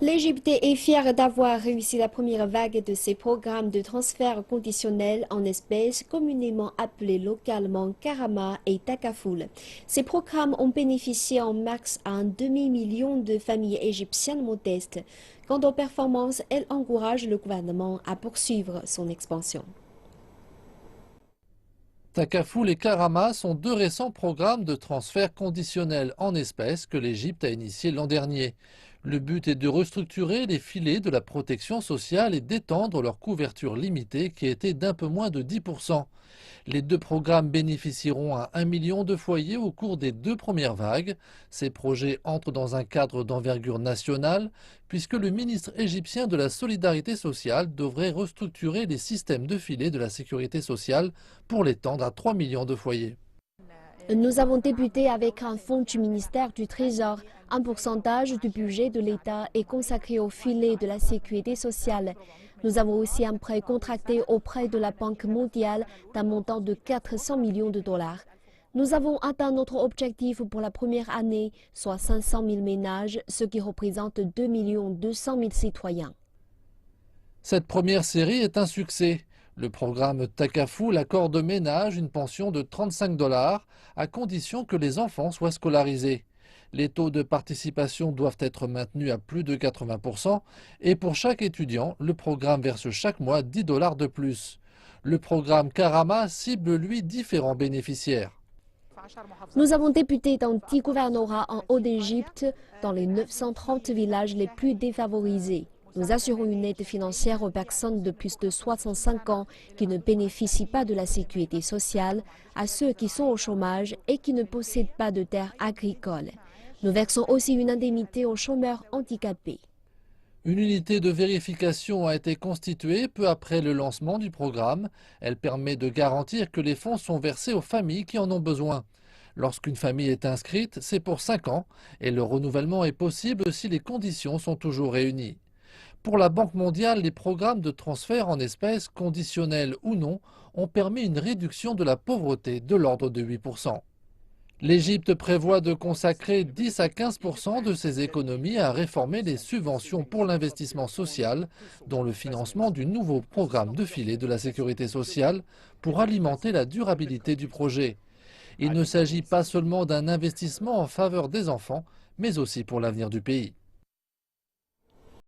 L'Égypte est fière d'avoir réussi la première vague de ces programmes de transfert conditionnel en espèces communément appelés localement Karama et Takafoul. Ces programmes ont bénéficié en max à un demi-million de familles égyptiennes modestes. Quant aux performances, elles encouragent le gouvernement à poursuivre son expansion. Takafoul et Karama sont deux récents programmes de transfert conditionnel en espèces que l'Égypte a initiés l'an dernier. Le but est de restructurer les filets de la protection sociale et d'étendre leur couverture limitée qui était d'un peu moins de 10%. Les deux programmes bénéficieront à 1 million de foyers au cours des deux premières vagues. Ces projets entrent dans un cadre d'envergure nationale puisque le ministre égyptien de la Solidarité sociale devrait restructurer les systèmes de filets de la sécurité sociale pour l'étendre à 3 millions de foyers. Nous avons débuté avec un fonds du ministère du Trésor. Un pourcentage du budget de l'État est consacré au filet de la sécurité sociale. Nous avons aussi un prêt contracté auprès de la Banque mondiale d'un montant de 400 millions de dollars. Nous avons atteint notre objectif pour la première année, soit 500 000 ménages, ce qui représente 2 200 000 citoyens. Cette première série est un succès. Le programme Takafoul accorde aux ménages une pension de 35 dollars à condition que les enfants soient scolarisés. Les taux de participation doivent être maintenus à plus de 80% et pour chaque étudiant, le programme verse chaque mois 10 dollars de plus. Le programme Karama cible, lui, différents bénéficiaires. Nous avons débuté dans 10 gouvernorats en Haute-Égypte, dans les 930 villages les plus défavorisés. Nous assurons une aide financière aux personnes de plus de 65 ans qui ne bénéficient pas de la sécurité sociale, à ceux qui sont au chômage et qui ne possèdent pas de terres agricoles. Nous versons aussi une indemnité aux chômeurs handicapés. Une unité de vérification a été constituée peu après le lancement du programme. Elle permet de garantir que les fonds sont versés aux familles qui en ont besoin. Lorsqu'une famille est inscrite, c'est pour 5 ans et le renouvellement est possible si les conditions sont toujours réunies. Pour la Banque mondiale, les programmes de transfert en espèces, conditionnels ou non, ont permis une réduction de la pauvreté de l'ordre de 8%. L'Égypte prévoit de consacrer 10 à 15% de ses économies à réformer les subventions pour l'investissement social, dont le financement du nouveau programme de filet de la sécurité sociale pour alimenter la durabilité du projet. Il ne s'agit pas seulement d'un investissement en faveur des enfants, mais aussi pour l'avenir du pays.